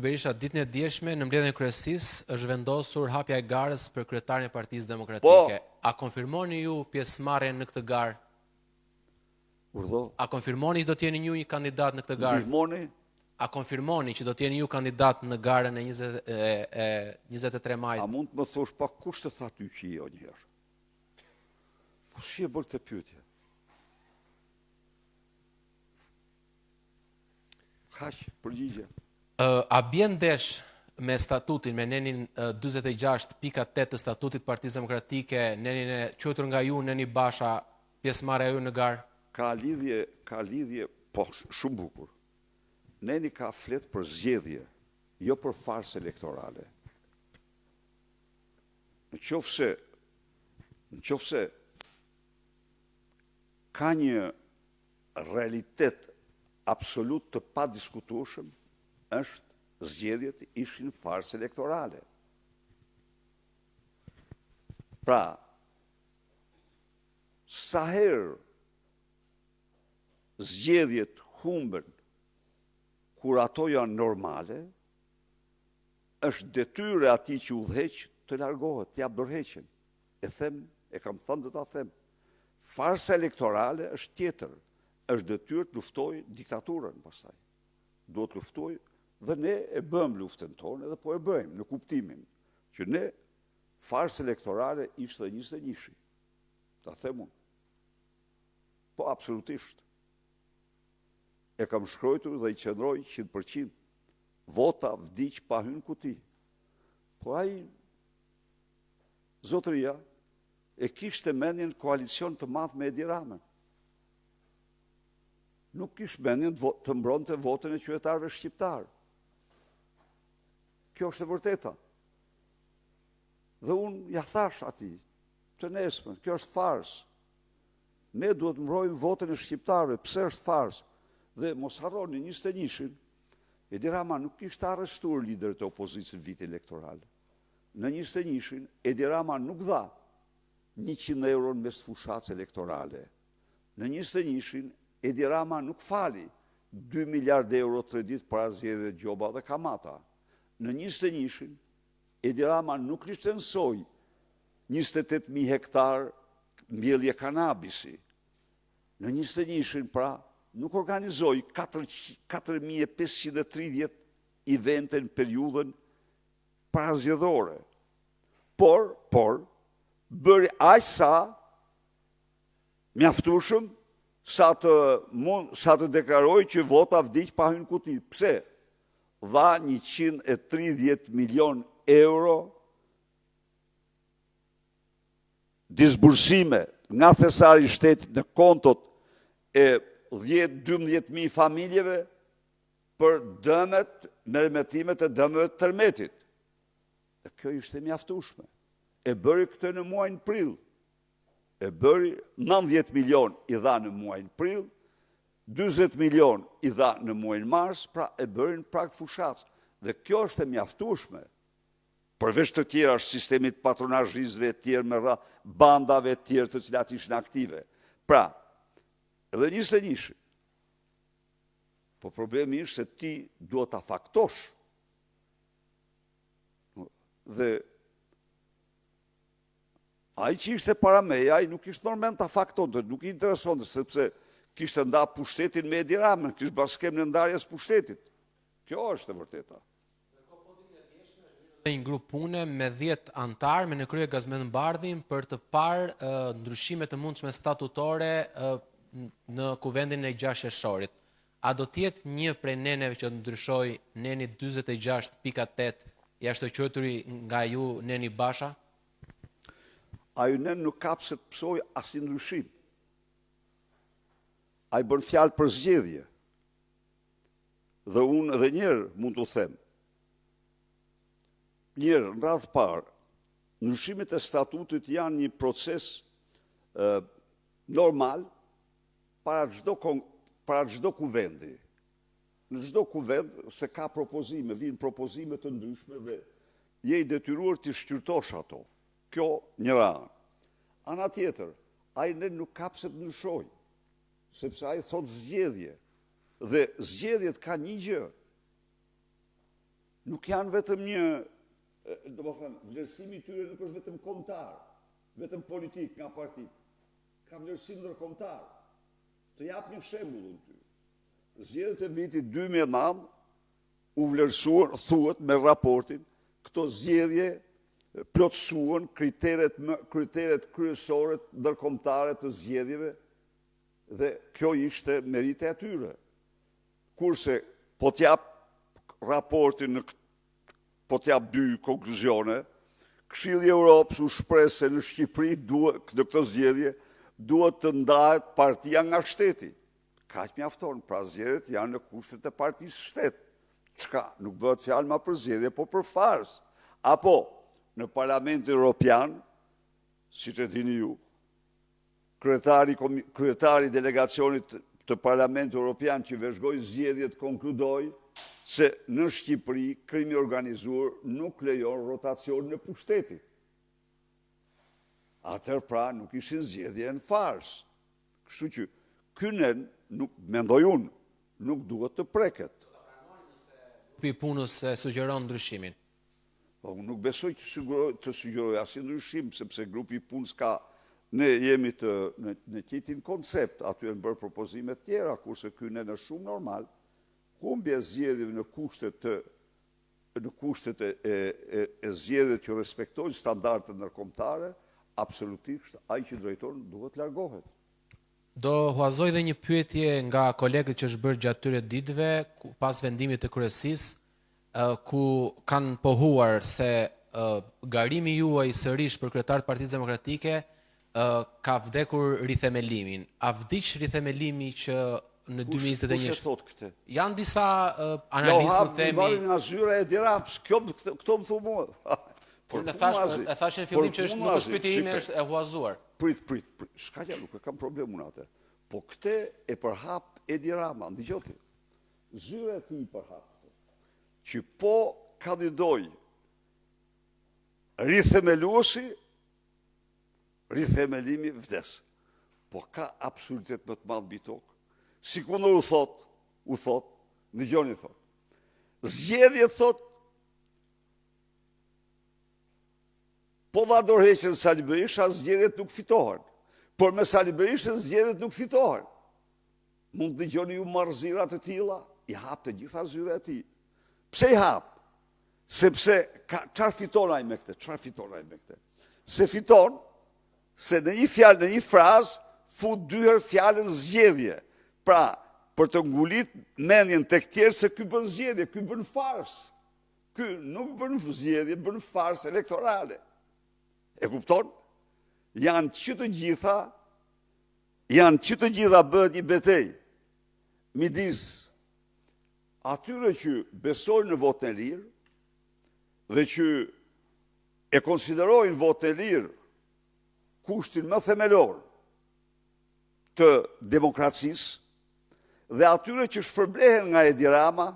Berisha, ditën e djeshme në mbledhjen e kryesisë është vendosur hapja e garës për kryetarin e Partisë Demokratike. A konfirmoni ju pjesëmarrjen në këtë garë? Urdhë? A konfirmoni që do të jeni ju një kandidat në këtë garë? Ndihmoni? A konfirmoni që do të jeni ju kandidat në garën e 23 majit? A mund të më thosh pa kush të tha ty që jo njëherë? Po si e bërë këtë pyetje? Kaq, përgjigje. A bjen ndesh me statutin, me nenin 46.8 të statutit Partisë Demokratike, nenin e quajtur nga ju, neni Basha, pjesëmarrja ju në garë? Ka lidhje, po, shumë bukur. Neni ka flet për zgjedhje, jo për farsë elektorale. Në qoftë se ka një realitet absolut të padiskutueshëm, është zgjedhjet ishin farsë elektorale. Pra, sa herë zgjedhjet humben kur ato janë normale, është detyrë e atij që udhëheq të largohet, t'jap dorëheqjen. Kam thënë do ta them. Farsa elektorale është tjetër, është detyrë të luftoj diktaturën pastaj. Duhet luftoj dhe ne e bëm luftën tonë edhe po e bëjmë në kuptimin që ne farsë elektorale ishte 21-shi. Ta them unë. Po absolutisht. E kam shkruar dhe i qëndroj 100%. Vota vdiq pa hyrë në kuti. Po ai zotëria e kishte mendjen koalicion të madh me Edi Ramën. Nuk kishte mendjen të mbronte votën e qytetarëve shqiptar. Kjo është e vërteta. Dhe unë ja thash atij, të nesme, kjo është farsë. Ne duhet mbrojmë votën e shqiptarëve. Pse është farsë? Dhe mos harroni 21-shin, Edi Rama nuk kishte arrestuar liderët e opozicës në vit elektoral. Në 21-shin, Edi Rama nuk dha 100 euro në mes fushatës elektorale. Në 21-shin, Edi Rama nuk fali 2 miliard euro kredit para zgjedhjeve Gjoba dhe Kamata. Në 21-shin, Edi Rama nuk licensoi 28.000 hektar mbjellje kanabisi. Në 21-shin, pra, nuk organizoi 4.530 evente në periudhën parazgjedhore. Por, bëri aq sa mjaftueshëm sa të deklaroj që vota vdiq pa hyrë në kuti. Pse? Dha 130 milion euro disbursime nga thesari i shtetit në kontot e 10-12.000 familjeve për dëmet, merrmetimet e dëmeve të tërmetit. E kjo ishte mjaftueshme. E bëri këtë në muajin prill. E bëri 90 milion i dha në muajin prill, 40 milion i dha në muajin mars, pra e bëri në prag të fushatës. Dhe kjo është e mjaftueshme. Përveç të tjera është sistemi të patronazhistëve të tjerë me bandave të tjerë të cilat ishin aktive. Pra, edhe 21-shi. Po problemi është se ti duhet ta faktosh. Dhe ai që ishte para meje, ai nuk ishte normal ta faktonte, nuk i interesonte sepse kishte nda pushtetin me Edi Ramën, kishte bashkem në ndarjes pushtetit. Kjo është e vërteta. Një grup pune me 10 antar me në krye Gazmend Bardhin për të parë ndryshime të mundshme statutore në kuvendin e 6 qershorit. A do të jetë një prej neneve që ndryshoj neni 46.8 jashtë të quajturi nga ju neni Basha? Ai nen nuk kap se të psoj asnjë ndryshim. Ai bën fjalë për zgjedhje. Dhe unë edhe njëherë mund t'u them. Njëherë, në radhë parë, ndryshimet e statutit janë një proces normal para çdo kuvendi. Në çdo kuvend se ka propozime, vijnë propozime të ndryshme dhe je i detyruar të shqyrtosh ato. Kjo njëra anë. Ana tjetër, ai nuk ka pse të ndryshojë, sepse ai thot zgjedhje. Dhe zgjedhjet ka një gjë. nuk janë vetëm një, do më thënë, vlerësimi tyre nuk është vetëm kombëtar, vetëm politik nga partit, ka vlerësim ndërkombëtar. Të jap një shembull unë ty. Zgjedhjet e vitit 2009 u vlerësuan, thuhet me raportin, këto zgjedhje plotësuan kriteret kryesore ndërkombëtare të zgjedhjeve dhe kjo ishte merite e tyre. Kurse po t'jap raportin po t'jap dy konkluzione, Këshilli i Europës u shpreh se në Shqipëri në këtë zgjedhje duhet të ndahet partia nga shteti. Kaq mjafton, pra zgjedhjet janë në kushtet e partisë shtet. Çka nuk bëhet fjalë ma për zgjedhje, po për farsë. Apo në Parlamentin Evropian, siç e dini ju, kryetari delegacionit të Parlamentit Evropian që vëzhgoi zgjedhjet konkludoi se në Shqipëri krimi organizuar nuk lejon rotacion në pushtetit. Atëherë pra nuk ishin zgjedhje në farsë. Kështu që kynen, mendoj unë, nuk duhet të preket. Grupi i punës e sugjeron ndryshimin. Po, unë nuk besoj të sugjeroj asnjë ndryshim, sepse grupi i punës ka, ne jemi në njëjtin koncept, aty janë bërë propozime tjera, kurse kynen është shumë normal, humbja e zgjedhjeve në kushtet e zgjedhjeve që respektojnë standardet ndërkombëtare, absolutisht ai që drejton duhet largohet. Do huazoj dhe një pyetje nga kolegët që është bërë gjatë këtyre ditëve pas vendimit të kryesisë, ku kanë pohuar se garimi juaj sërish për kryetar të Partisë Demokratike ka vdekur rithemelimin. A vdiq rithemelimi që në 2021? Kush e thot këtë? Janë disa analistë të themi. Jo, nga zyra e Dirams, këto më thu mua. E thashë në fillim që nuk është pyetje ime, është e huazuar. Prit, s'ka gjë, nuk e kam problem unë atë. Po këtë e përhap Edi Rama, ndëgjoti. Zyra e tij i përhap që po kandidoj rithemeluesi, rithemelimi vdes. Po ka absurditet më të madh mbi tokë. Sikundër u thot, ndëgjoni thot. Zgjedhjet thot po dha dorëheqjen Sali Berisha, zgjedhjet nuk fitohen. Por me Sali Berishën zgjedhjet nuk fitohen. Mund të dëgjoni ju marrëzira të tilla, i hap të gjitha zyra e tij. Pse i hap? Sepse çfarë fiton ai me këtë? Se fiton se në një fjalë, në një frazë, fut dy herë fjalën zgjedhje. Pra, për të ngulit mendjen tek tjerë se ky bën zgjedhje, ky bën farsë. Ky nuk bën zgjedhje, bën farsë elektorale. E kupton? Janë që të gjitha bëhet një betejë midis atyre që besojnë në votën e lirë dhe që e konsiderojnë votën e lirë kushtin më themelor të demokracisë dhe atyre që shpërblehen nga Edi Rama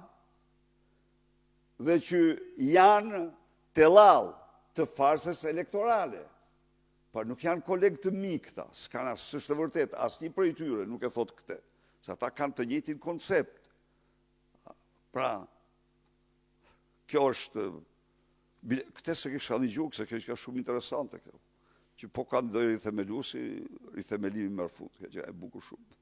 dhe që janë tellall të farsës elektorale. Pa nuk janë kolegë të mi këta, s'është e vërtet, asnjë prej tyre nuk e thot këtë, se ata kanë të njëjtin koncept. Pra, kjo është, këtë se kisha një gjukë, se kjo është shumë interesante, që po kandidoj rithemeluesi, rithemelimi merr fund, kjo që e bukur shumë.